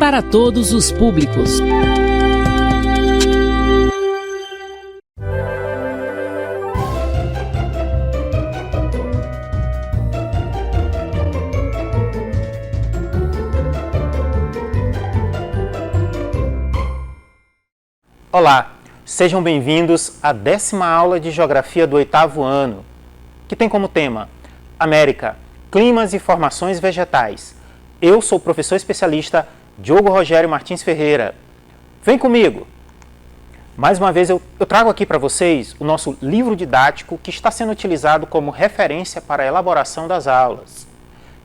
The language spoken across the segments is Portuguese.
para todos os públicos. Olá, sejam bem-vindos à 10ª aula de Geografia do 8º ano, que tem como tema América, climas e formações vegetais. Eu sou o professor especialista Diogo Rogério Martins Ferreira. Vem comigo! Mais uma vez eu trago aqui para vocês o nosso livro didático que está sendo utilizado como referência para a elaboração das aulas.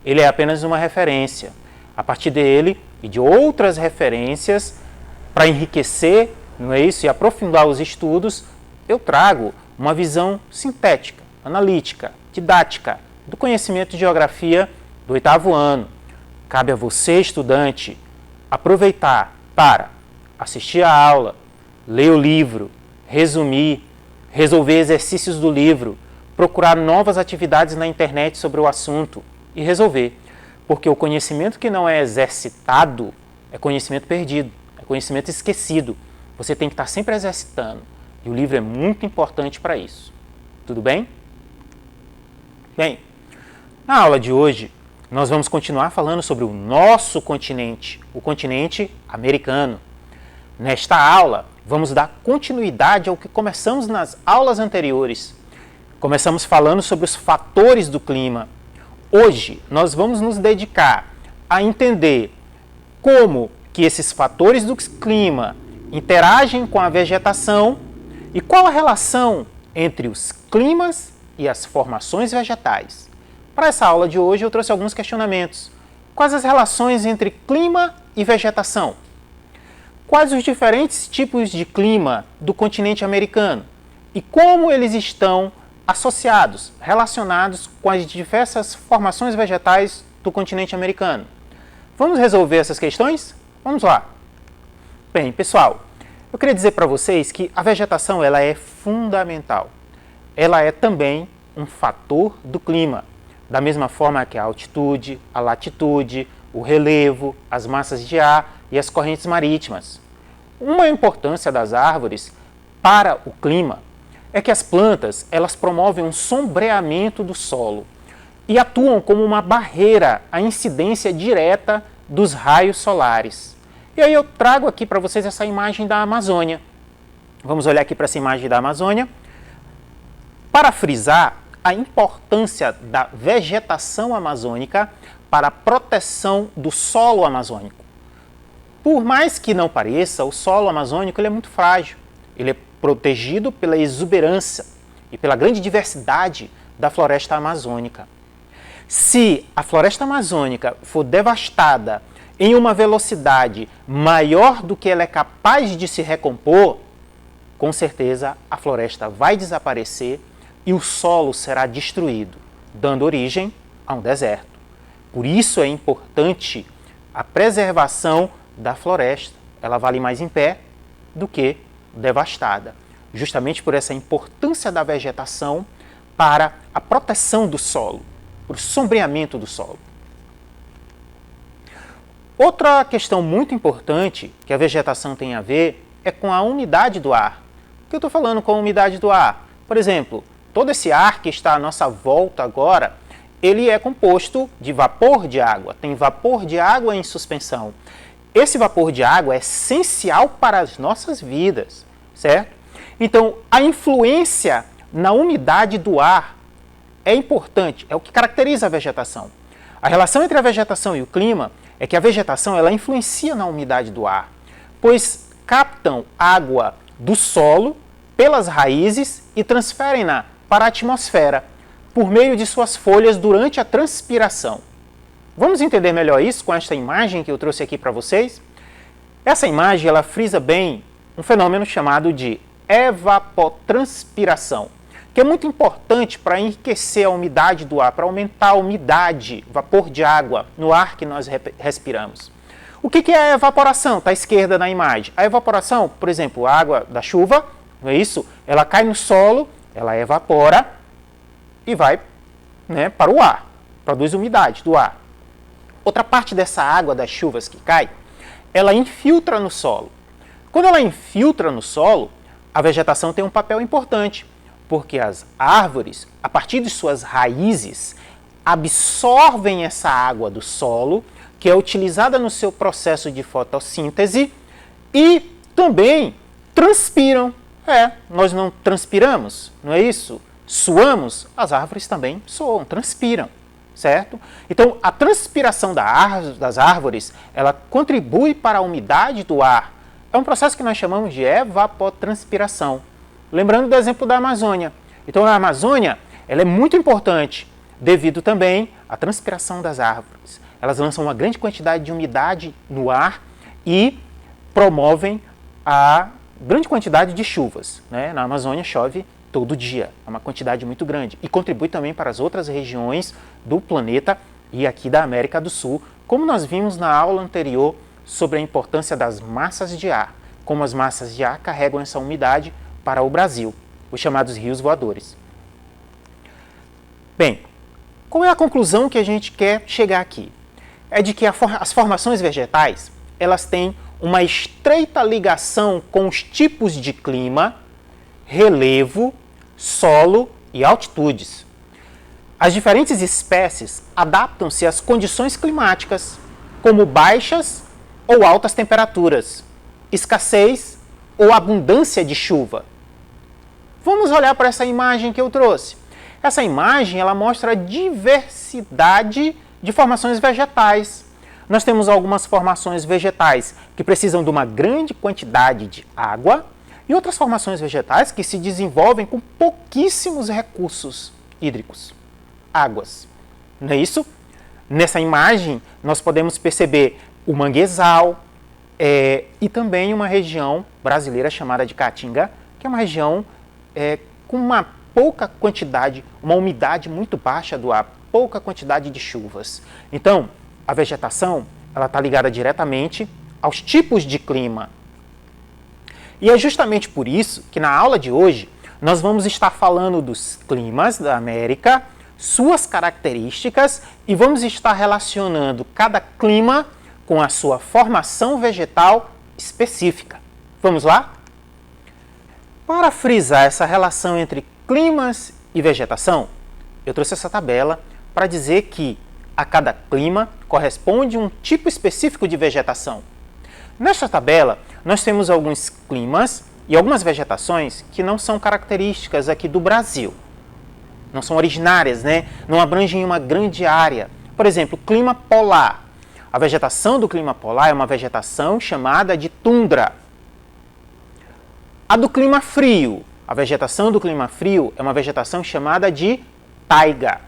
Ele é apenas uma referência. A partir dele e de outras referências, para enriquecer, não é isso? E aprofundar os estudos, eu trago uma visão sintética, analítica, didática do conhecimento de geografia do 8º ano. Cabe a você, estudante, aproveitar para assistir a aula, ler o livro, resumir, resolver exercícios do livro, procurar novas atividades na internet sobre o assunto e resolver. Porque o conhecimento que não é exercitado é conhecimento perdido, é conhecimento esquecido. Você tem que estar sempre exercitando. E o livro é muito importante para isso. Tudo bem? Bem, na aula de hoje, nós vamos continuar falando sobre o nosso continente, o continente americano. Nesta aula, vamos dar continuidade ao que começamos nas aulas anteriores. Começamos falando sobre os fatores do clima. Hoje, nós vamos nos dedicar a entender como que esses fatores do clima interagem com a vegetação e qual a relação entre os climas e as formações vegetais. Para essa aula de hoje eu trouxe alguns questionamentos. Quais as relações entre clima e vegetação? Quais os diferentes tipos de clima do continente americano? E como eles estão associados, relacionados com as diversas formações vegetais do continente americano? Vamos resolver essas questões? Vamos lá! Bem, pessoal, eu queria dizer para vocês que a vegetação ela é fundamental. Ela é também um fator do clima, da mesma forma que a altitude, a latitude, o relevo, as massas de ar e as correntes marítimas. Uma importância das árvores para o clima é que as plantas elas promovem um sombreamento do solo e atuam como uma barreira à incidência direta dos raios solares. E aí eu trago aqui para vocês essa imagem da Amazônia. Vamos olhar aqui para essa imagem da Amazônia para frisar a importância da vegetação amazônica para a proteção do solo amazônico. Por mais que não pareça, o solo amazônico ele é muito frágil. Ele é protegido pela exuberância e pela grande diversidade da floresta amazônica. Se a floresta amazônica for devastada em uma velocidade maior do que ela é capaz de se recompor, com certeza a floresta vai desaparecer e o solo será destruído, dando origem a um deserto. Por isso é importante a preservação da floresta. Ela vale mais em pé do que devastada, justamente por essa importância da vegetação para a proteção do solo, para o sombreamento do solo. Outra questão muito importante que a vegetação tem a ver é com a umidade do ar. O que eu estou falando com a umidade do ar? Por exemplo, todo esse ar que está à nossa volta agora, ele é composto de vapor de água, tem vapor de água em suspensão. Esse vapor de água é essencial para as nossas vidas, certo? Então, a influência na umidade do ar é importante, é o que caracteriza a vegetação. A relação entre a vegetação e o clima é que a vegetação ela influencia na umidade do ar, pois captam água do solo pelas raízes e transferem-na para a atmosfera por meio de suas folhas durante a transpiração. Vamos entender melhor isso com esta imagem que eu trouxe aqui para vocês? Essa imagem ela frisa bem um fenômeno chamado de evapotranspiração, que é muito importante para enriquecer a umidade do ar, para aumentar a umidade, vapor de água no ar que nós respiramos. O que é a evaporação? Está à esquerda na imagem. A evaporação, por exemplo, a água da chuva, não é isso? Ela cai no solo, ela evapora e vai, para o ar, produz umidade do ar. Outra parte dessa água das chuvas que cai, ela infiltra no solo. Quando ela infiltra no solo, a vegetação tem um papel importante, porque as árvores, a partir de suas raízes, absorvem essa água do solo, que é utilizada no seu processo de fotossíntese, e também transpiram. Nós não transpiramos, não é isso? Suamos, as árvores também suam, transpiram, certo? Então, a transpiração das árvores, ela contribui para a umidade do ar. É um processo que nós chamamos de evapotranspiração. Lembrando do exemplo da Amazônia. Então, a Amazônia, ela é muito importante, devido também à transpiração das árvores. Elas lançam uma grande quantidade de umidade no ar e promovem a grande quantidade de chuvas, né? Na Amazônia chove todo dia, é uma quantidade muito grande e contribui também para as outras regiões do planeta e aqui da América do Sul, como nós vimos na aula anterior sobre a importância das massas de ar, como as massas de ar carregam essa umidade para o Brasil, os chamados rios voadores. Bem, qual é a conclusão que a gente quer chegar aqui? É de que as formações vegetais, elas têm uma estreita ligação com os tipos de clima, relevo, solo e altitudes. As diferentes espécies adaptam-se às condições climáticas, como baixas ou altas temperaturas, escassez ou abundância de chuva. Vamos olhar para essa imagem que eu trouxe. Essa imagem ela mostra a diversidade de formações vegetais. Nós temos algumas formações vegetais que precisam de uma grande quantidade de água e outras formações vegetais que se desenvolvem com pouquíssimos recursos hídricos, águas. Não é isso? Nessa imagem, nós podemos perceber o manguezal e também uma região brasileira chamada de Caatinga, que é uma região com uma pouca quantidade, uma umidade muito baixa do ar, pouca quantidade de chuvas. Então, a vegetação ela está ligada diretamente aos tipos de clima. E é justamente por isso que na aula de hoje nós vamos estar falando dos climas da América, suas características e vamos estar relacionando cada clima com a sua formação vegetal específica. Vamos lá? Para frisar essa relação entre climas e vegetação, eu trouxe essa tabela para dizer que a cada clima corresponde um tipo específico de vegetação. Nesta tabela, nós temos alguns climas e algumas vegetações que não são características aqui do Brasil. Não são originárias, né? Não abrangem uma grande área. Por exemplo, clima polar. A vegetação do clima polar é uma vegetação chamada de tundra. A do clima frio. A vegetação do clima frio é uma vegetação chamada de taiga.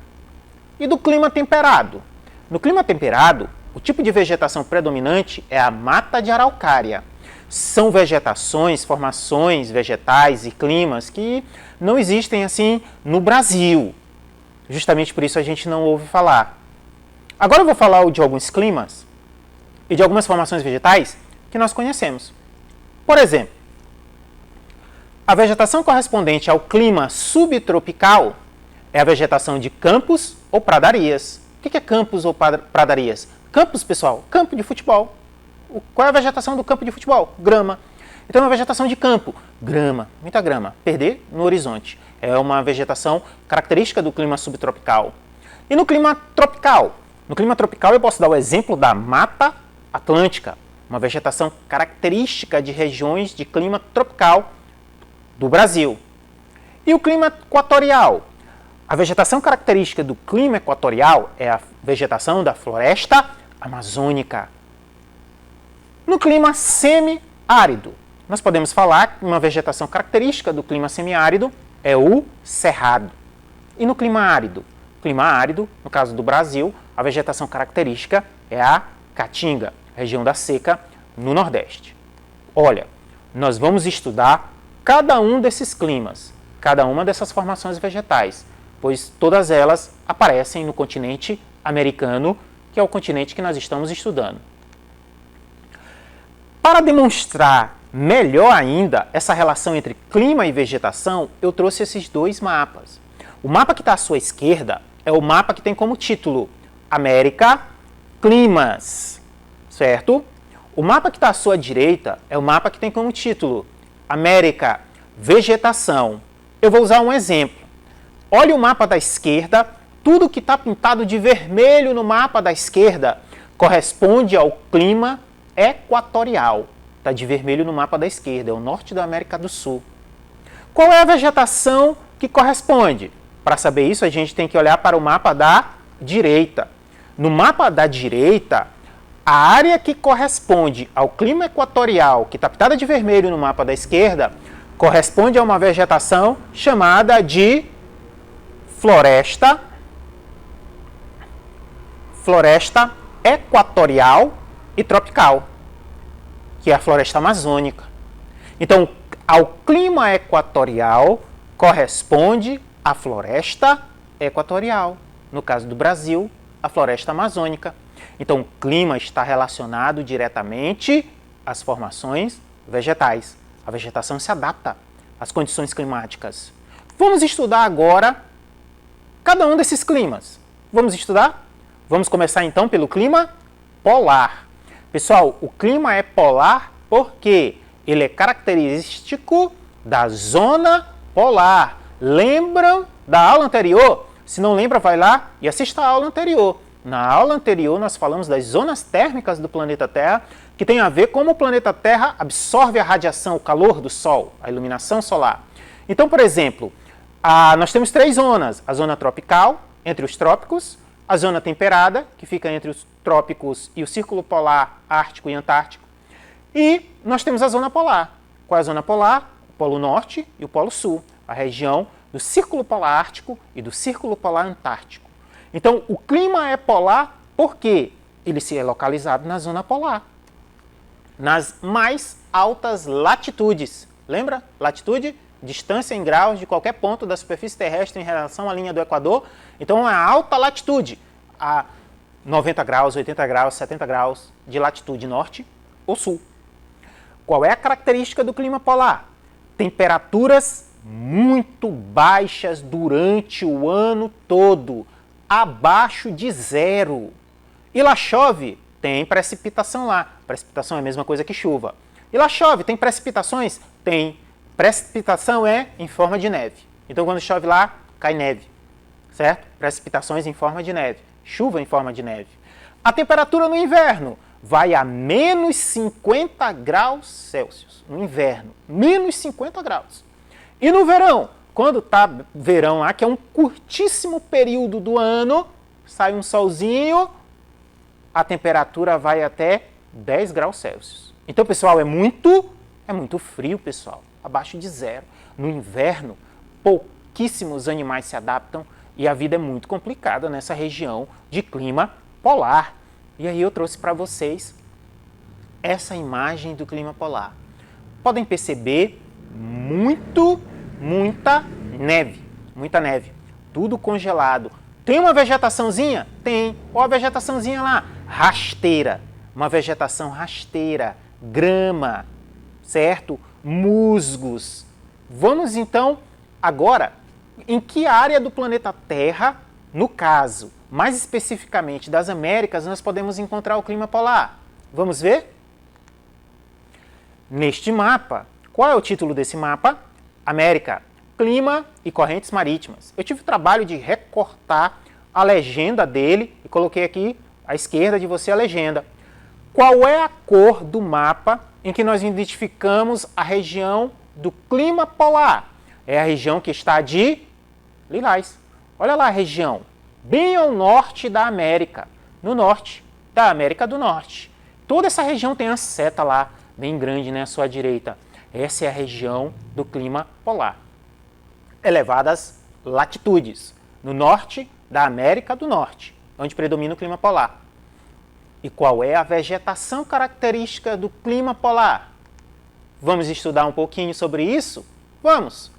E do clima temperado? No clima temperado, o tipo de vegetação predominante é a mata de araucária. São vegetações, formações vegetais e climas que não existem assim no Brasil. Justamente por isso a gente não ouve falar. Agora eu vou falar de alguns climas e de algumas formações vegetais que nós conhecemos. Por exemplo, a vegetação correspondente ao clima subtropical é a vegetação de campos ou pradarias. O que é campos ou pradarias? Campos, pessoal, campo de futebol. Qual é a vegetação do campo de futebol? Grama. Então é uma vegetação de campo. Grama, muita grama. Perder no horizonte. É uma vegetação característica do clima subtropical. E no clima tropical? No clima tropical eu posso dar o exemplo da Mata Atlântica, uma vegetação característica de regiões de clima tropical do Brasil. E o clima equatorial? A vegetação característica do clima equatorial é a vegetação da floresta amazônica. No clima semiárido, nós podemos falar que uma vegetação característica do clima semiárido é o cerrado. E no clima árido? Clima árido, no caso do Brasil, a vegetação característica é a caatinga, região da seca no Nordeste. Olha, nós vamos estudar cada um desses climas, cada uma dessas formações vegetais, pois todas elas aparecem no continente americano, que é o continente que nós estamos estudando. Para demonstrar melhor ainda essa relação entre clima e vegetação, eu trouxe esses dois mapas. O mapa que está à sua esquerda é o mapa que tem como título América, Climas, certo? O mapa que está à sua direita é o mapa que tem como título América, Vegetação. Eu vou usar um exemplo. Olha o mapa da esquerda, tudo que está pintado de vermelho no mapa da esquerda corresponde ao clima equatorial. Está de vermelho no mapa da esquerda, é o norte da América do Sul. Qual é a vegetação que corresponde? Para saber isso, a gente tem que olhar para o mapa da direita. No mapa da direita, a área que corresponde ao clima equatorial, que está pintada de vermelho no mapa da esquerda, corresponde a uma vegetação chamada de floresta equatorial e tropical, que é a floresta amazônica. Então, ao clima equatorial corresponde a floresta equatorial. No caso do Brasil, a floresta amazônica. Então, o clima está relacionado diretamente às formações vegetais. A vegetação se adapta às condições climáticas. Vamos estudar agora cada um desses climas. Vamos estudar? Vamos começar então pelo clima polar. Pessoal, o clima é polar porque ele é característico da zona polar. Lembram da aula anterior? Se não lembra, vai lá e assista a aula anterior. Na aula anterior, nós falamos das zonas térmicas do planeta Terra, que tem a ver com como o planeta Terra absorve a radiação, o calor do Sol, a iluminação solar. Então, por exemplo, nós temos 3 zonas. A zona tropical, entre os trópicos, a zona temperada, que fica entre os trópicos e o círculo polar ártico e antártico. E nós temos a zona polar. Qual é a zona polar? O Polo Norte e o Polo Sul, a região do círculo polar ártico e do círculo polar antártico. Então, o clima é polar porque ele se é localizado na zona polar, nas mais altas latitudes. Lembra? Latitude, distância em graus de qualquer ponto da superfície terrestre em relação à linha do Equador. Então, é a alta latitude, a 90 graus, 80 graus, 70 graus de latitude norte ou sul. Qual é a característica do clima polar? Temperaturas muito baixas durante o ano todo, abaixo de 0. E lá chove? Tem precipitação lá. Precipitação é a mesma coisa que chuva. E lá chove? Tem precipitações? Tem. Precipitação é em forma de neve. Então, quando chove lá, cai neve. Certo? Precipitações em forma de neve. Chuva em forma de neve. A temperatura no inverno vai a menos 50 graus Celsius. No inverno, menos 50 graus. E no verão? Quando está verão lá, que é um curtíssimo período do ano, sai um solzinho, a temperatura vai até 10 graus Celsius. Então, pessoal, é muito frio, pessoal, abaixo de 0. No inverno, pouquíssimos animais se adaptam e a vida é muito complicada nessa região de clima polar. E aí eu trouxe para vocês essa imagem do clima polar. Podem perceber muita neve, tudo congelado. Tem uma vegetaçãozinha? Tem. Olha a vegetaçãozinha lá, rasteira, uma vegetação rasteira, grama, certo? Musgos. Vamos então agora, em que área do planeta Terra, no caso, mais especificamente das Américas, nós podemos encontrar o clima polar? Vamos ver? Neste mapa, qual é o título desse mapa? América, clima e correntes marítimas. Eu tive o trabalho de recortar a legenda dele e coloquei aqui à esquerda de você a legenda. Qual é a cor do mapa em que nós identificamos a região do clima polar? É a região que está de lilás. Olha lá a região, bem ao norte da América, no norte da América do Norte. Toda essa região tem a seta lá, bem grande, né, à sua direita. Essa é a região do clima polar. Elevadas latitudes, no norte da América do Norte, onde predomina o clima polar. E qual é a vegetação característica do clima polar? Vamos estudar um pouquinho sobre isso? Vamos!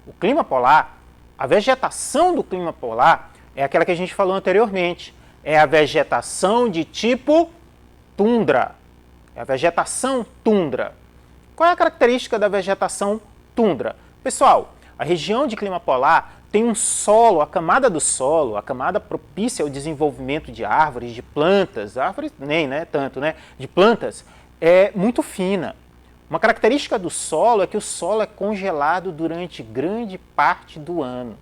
O clima polar, a vegetação do clima polar é aquela que a gente falou anteriormente. É a vegetação de tipo tundra. É a vegetação tundra. Qual é a característica da vegetação tundra? Pessoal, a região de clima polar tem um solo, a camada do solo, a camada propícia ao desenvolvimento de árvores, de plantas, árvores nem, né, tanto, né, de plantas, é muito fina. Uma característica do solo é que o solo é congelado durante grande parte do ano.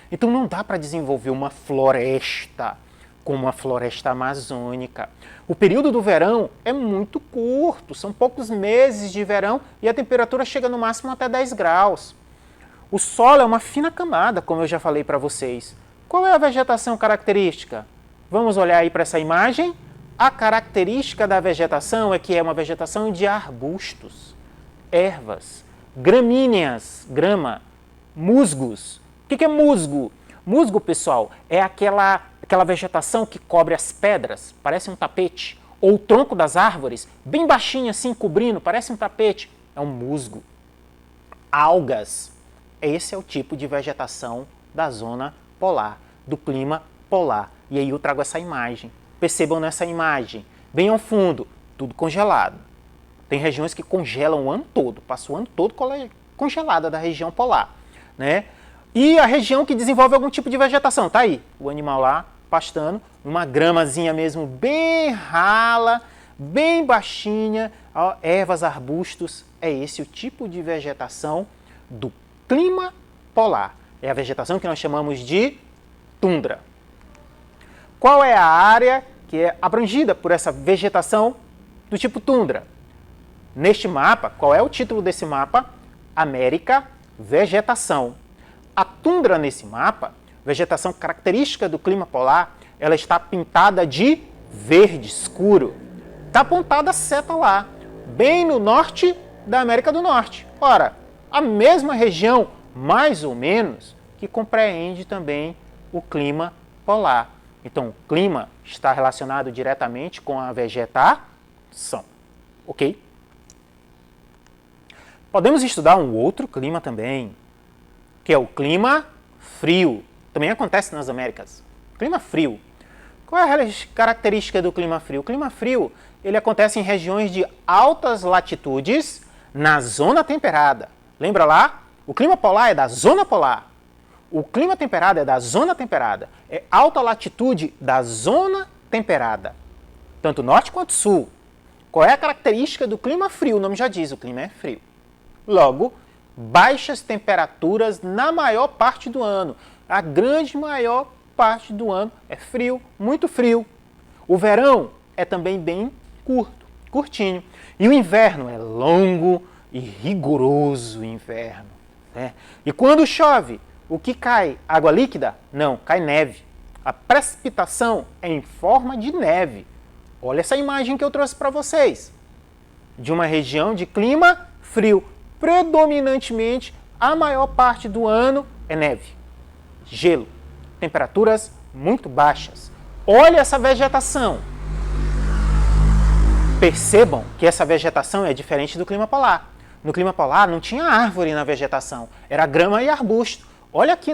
Então não dá para desenvolver uma floresta como a floresta amazônica. O período do verão é muito curto, são poucos meses de verão e a temperatura chega no máximo até 10 graus. O solo é uma fina camada, como eu já falei para vocês. Qual é a vegetação característica? Vamos olhar aí para essa imagem. A característica da vegetação é que é uma vegetação de arbustos, ervas, gramíneas, grama, musgos. O que é musgo? Musgo, pessoal, é aquela vegetação que cobre as pedras, parece um tapete, ou o tronco das árvores, bem baixinho assim, cobrindo, parece um tapete, é um musgo. Algas, esse é o tipo de vegetação da zona polar, do clima polar. E aí eu trago essa imagem. Percebam nessa imagem, bem ao fundo, tudo congelado. Tem regiões que congelam o ano todo, passa o ano todo congelada da região polar, né? E a região que desenvolve algum tipo de vegetação, tá aí, o animal lá pastando, uma gramazinha mesmo bem rala, bem baixinha, ó, ervas, arbustos, é esse o tipo de vegetação do clima polar. É a vegetação que nós chamamos de tundra. Qual é a área que é abrangida por essa vegetação do tipo tundra? Neste mapa, qual é o título desse mapa? América, vegetação. A tundra nesse mapa, vegetação característica do clima polar, ela está pintada de verde escuro. Está apontada a seta lá, bem no norte da América do Norte. Ora, a mesma região, mais ou menos, que compreende também o clima polar. Então, o clima está relacionado diretamente com a vegetação, ok? Podemos estudar um outro clima também, que é o clima frio. Também acontece nas Américas. Clima frio. Qual é a característica do clima frio? O clima frio, ele acontece em regiões de altas latitudes na zona temperada. Lembra lá? O clima polar é da zona polar. O clima temperado é da zona temperada. É alta latitude da zona temperada. Tanto norte quanto sul. Qual é a característica do clima frio? O nome já diz, o clima é frio. Logo, baixas temperaturas na maior parte do ano. A grande maior parte do ano é frio, muito frio. O verão é também bem curto, curtinho. E o inverno é longo e rigoroso inverno, né? E quando chove, o que cai? Água líquida? Não, cai neve. A precipitação é em forma de neve. Olha essa imagem que eu trouxe para vocês. De uma região de clima frio. Predominantemente, a maior parte do ano é neve, gelo, temperaturas muito baixas. Olha essa vegetação. Percebam que essa vegetação é diferente do clima polar. No clima polar não tinha árvore na vegetação, era grama e arbusto. Olha aqui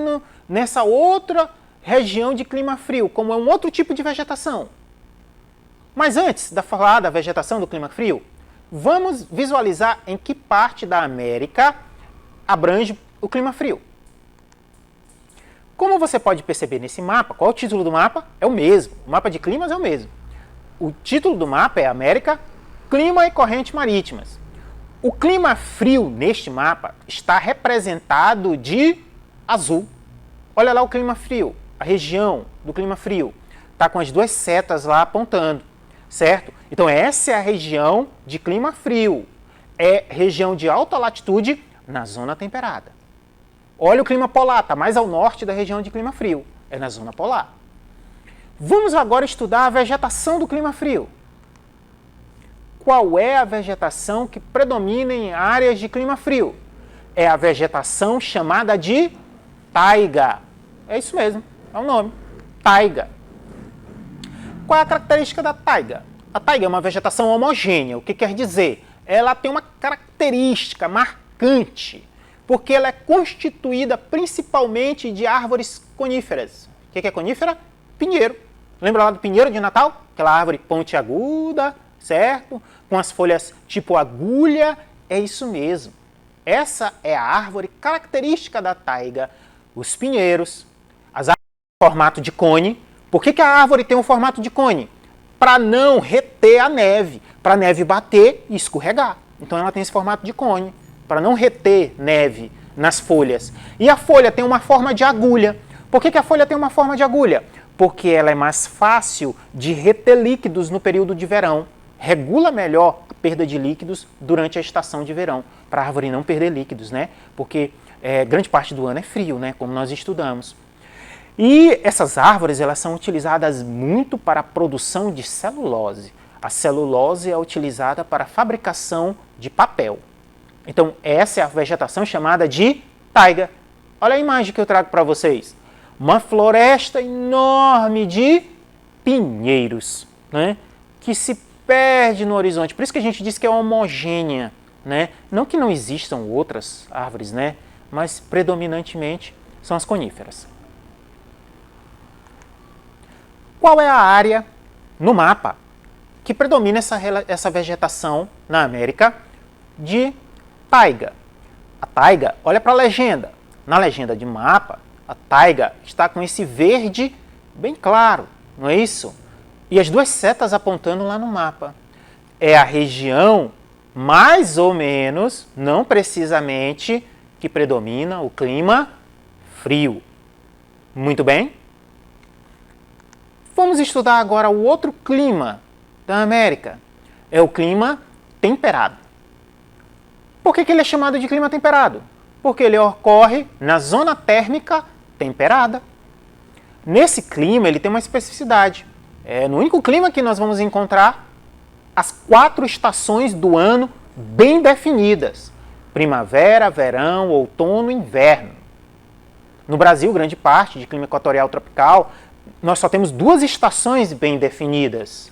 nessa outra região de clima frio, como é um outro tipo de vegetação. Mas antes de falar da vegetação do clima frio, vamos visualizar em que parte da América abrange o clima frio. Como você pode perceber nesse mapa, qual é o título do mapa? É o mesmo, o mapa de climas é o mesmo. O título do mapa é América, Clima e Correntes Marítimas. O clima frio neste mapa está representado de azul. Olha lá o clima frio, a região do clima frio. Está com as duas setas lá apontando, certo? Então essa é a região de clima frio. É região de alta latitude na zona temperada. Olha o clima polar, está mais ao norte da região de clima frio. É na zona polar. Vamos agora estudar a vegetação do clima frio. Qual é a vegetação que predomina em áreas de clima frio? É a vegetação chamada de taiga. É isso mesmo, é o nome, taiga. Qual é a característica da taiga? A taiga é uma vegetação homogênea. O que quer dizer? Ela tem uma característica marcante, porque ela é constituída principalmente de árvores coníferas. O que é conífera? Pinheiro. Lembra lá do pinheiro de Natal? Aquela árvore pontiaguda, certo? Com as folhas tipo agulha. É isso mesmo. Essa é a árvore característica da taiga. Os pinheiros, as árvores em formato de cone. Por que a árvore tem um formato de cone? para não reter a neve, para a neve bater e escorregar. Então ela tem esse formato de cone, para não reter neve nas folhas. E a folha tem uma forma de agulha. Por que a folha tem uma forma de agulha? Porque ela é mais fácil de reter líquidos no período de verão. Regula melhor a perda de líquidos durante a estação de verão, para a árvore não perder líquidos, né? Porque grande parte do ano é frio, né? Como nós estudamos. E essas árvores, elas são utilizadas muito para a produção de celulose. A celulose é utilizada para a fabricação de papel. Então, essa é a vegetação chamada de taiga. Olha a imagem que eu trago para vocês. Uma floresta enorme de pinheiros, né? Que se perde no horizonte. Por isso que a gente diz que é homogênea, né? Não que não existam outras árvores, né? Mas predominantemente são as coníferas. Qual é a área no mapa que predomina essa vegetação na América de taiga? A taiga, olha para a legenda. Na legenda de mapa, a taiga está com esse verde bem claro, não é isso? E as duas setas apontando lá no mapa. É a região, mais ou menos, não precisamente, que predomina o clima frio. Muito bem? Vamos estudar agora o outro clima da América. É o clima temperado. Por que ele é chamado de clima temperado? Porque ele ocorre na zona térmica temperada. Nesse clima, ele tem uma especificidade. É no único clima que nós vamos encontrar as 4 estações do ano bem definidas: primavera, verão, outono e inverno. No Brasil, grande parte de clima equatorial tropical, nós só temos 2 estações bem definidas.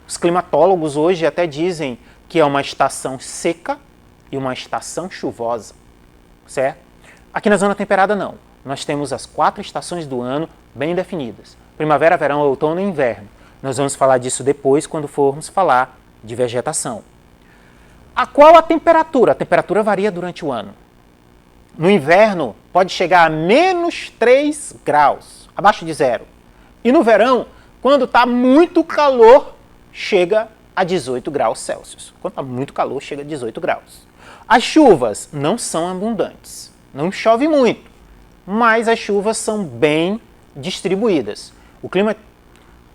Os climatólogos hoje até dizem que é uma estação seca e uma estação chuvosa, certo? Aqui na zona temperada não. Nós temos as 4 estações do ano bem definidas: primavera, verão, outono e inverno. Nós vamos falar disso depois quando formos falar de vegetação. Qual a temperatura? A temperatura varia durante o ano. No inverno pode chegar a -3 graus, abaixo de zero. E no verão, quando está muito calor, chega a 18 graus Celsius. Quando está muito calor, chega a 18 graus. As chuvas não são abundantes, não chove muito, mas as chuvas são bem distribuídas. O clima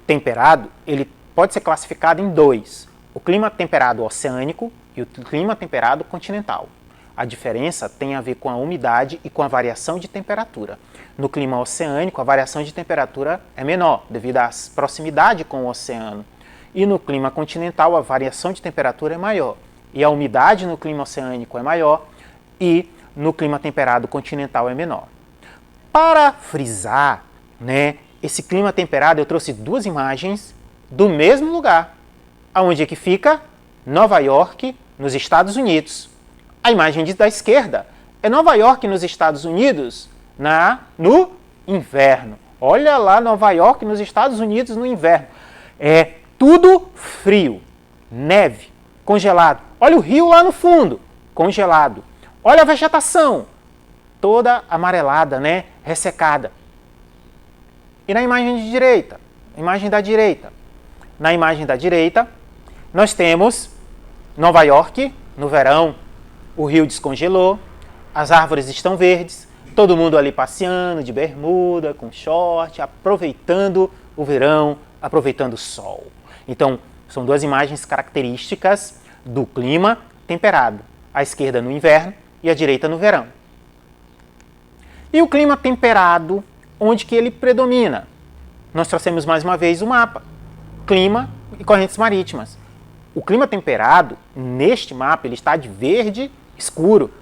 temperado, ele pode ser classificado em 2: o clima temperado oceânico e o clima temperado continental. A diferença tem a ver com a umidade e com a variação de temperatura. No clima oceânico, a variação de temperatura é menor, devido à proximidade com o oceano. E no clima continental, a variação de temperatura é maior. E a umidade no clima oceânico é maior e no clima temperado continental é menor. Para frisar, né, esse clima temperado, eu trouxe 2 imagens do mesmo lugar. Aonde é que fica? Nova York, nos Estados Unidos. A imagem da esquerda é Nova York, nos Estados Unidos, no inverno. Olha lá Nova York, nos Estados Unidos, no inverno. É tudo frio, neve, congelado. Olha o rio lá no fundo, congelado. Olha a vegetação, toda amarelada, né? Ressecada. E na imagem de direita, imagem da direita. Na imagem da direita, nós temos Nova York, no verão. O rio descongelou, as árvores estão verdes, todo mundo ali passeando de bermuda, com short, aproveitando o verão, aproveitando o sol. Então, são 2 imagens características do clima temperado. À esquerda no inverno e à direita no verão. E o clima temperado, onde que ele predomina? Nós trouxemos mais uma vez o mapa. Clima e correntes marítimas. O clima temperado, neste mapa, ele está de verde escuro.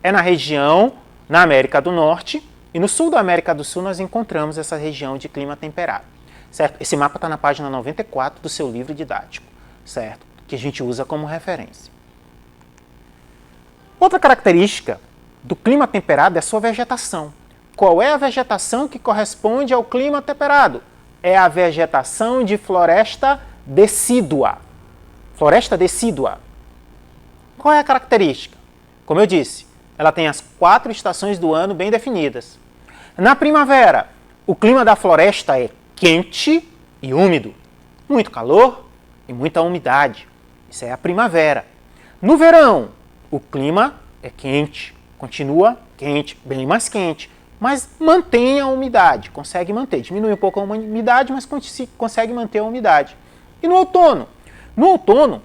É na região, na América do Norte, e no sul da América do Sul nós encontramos essa região de clima temperado. Certo? Esse mapa está na página 94 do seu livro didático, certo? Que a gente usa como referência. Outra característica do clima temperado é a sua vegetação. Qual é a vegetação que corresponde ao clima temperado? É a vegetação de floresta decídua. Floresta decídua. Qual é a característica? Como eu disse, ela tem as 4 estações do ano bem definidas. Na primavera, o clima da floresta é quente e úmido. muito calor e muita umidade. Isso é a primavera. No verão, o clima é quente, continua quente, bem mais quente, mas mantém a umidade, consegue manter. Diminui um pouco a umidade, mas consegue manter a umidade. E no outono? No outono,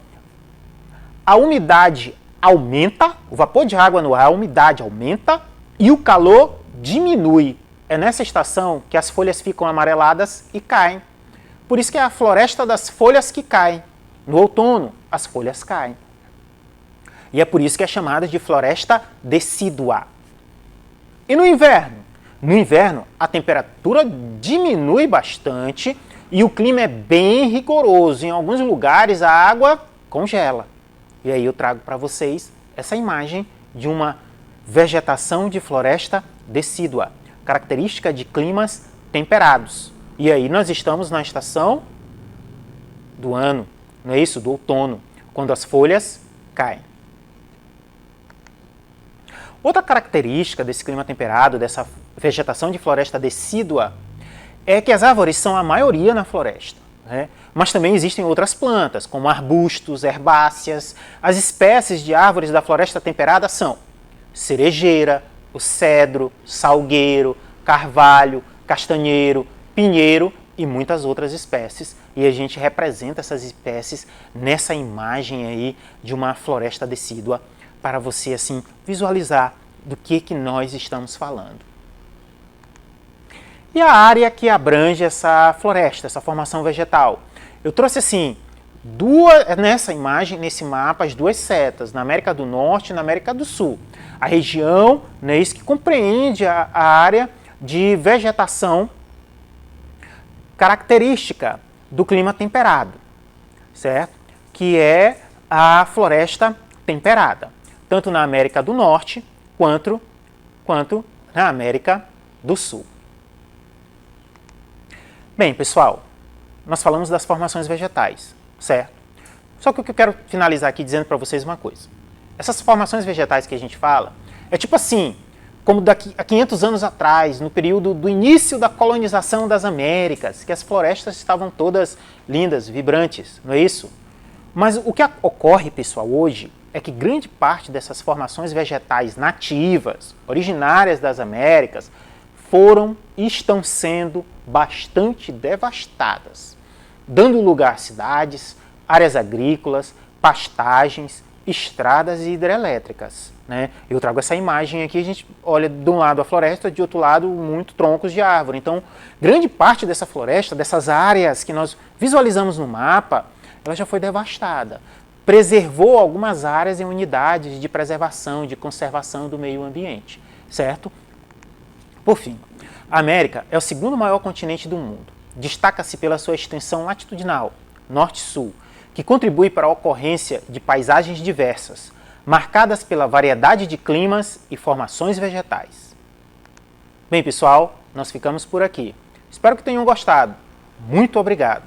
a umidade aumenta, o vapor de água no ar, a umidade aumenta e o calor diminui. É nessa estação que as folhas ficam amareladas e caem. Por isso que é a floresta das folhas que caem. No outono, as folhas caem. E é por isso que é chamada de floresta decídua. E no inverno? No inverno, a temperatura diminui bastante e o clima é bem rigoroso. Em alguns lugares, a água congela. E aí eu trago para vocês essa imagem de uma vegetação de floresta decídua, característica de climas temperados. E aí nós estamos na estação do ano, não é isso? Do outono, quando as folhas caem. Outra característica desse clima temperado, dessa vegetação de floresta decídua, é que as árvores são a maioria na floresta, né? Mas também existem outras plantas, como arbustos, herbáceas. As espécies de árvores da floresta temperada são cerejeira, o cedro, salgueiro, carvalho, castanheiro, pinheiro e muitas outras espécies. E a gente representa essas espécies nessa imagem aí de uma floresta decídua para você assim visualizar do que nós estamos falando. E a área que abrange essa floresta, essa formação vegetal? Eu trouxe assim, nessa imagem, nesse mapa, as duas setas, na América do Norte e na América do Sul. A região, né, isso que compreende a área de vegetação característica do clima temperado, certo? Que é a floresta temperada, tanto na América do Norte quanto na América do Sul. Bem, pessoal, nós falamos das formações vegetais, certo? Só que o que eu quero finalizar aqui dizendo para vocês uma coisa. Essas formações vegetais que a gente fala, é tipo assim, como daqui a 500 anos atrás, no período do início da colonização das Américas, que as florestas estavam todas lindas, vibrantes, não é isso? Mas o que ocorre, pessoal, hoje, é que grande parte dessas formações vegetais nativas, originárias das Américas, foram e estão sendo bastante devastadas, dando lugar a cidades, áreas agrícolas, pastagens, estradas e hidrelétricas, né? Eu trago essa imagem aqui, a gente olha de um lado a floresta, de outro lado muito troncos de árvore. Então, grande parte dessa floresta, dessas áreas que nós visualizamos no mapa, ela já foi devastada. Preservou algumas áreas em unidades de preservação, de conservação do meio ambiente, certo? Por fim, a América é o segundo maior continente do mundo. Destaca-se pela sua extensão latitudinal, norte-sul, que contribui para a ocorrência de paisagens diversas, marcadas pela variedade de climas e formações vegetais. Bem, pessoal, nós ficamos por aqui. Espero que tenham gostado. Muito obrigado!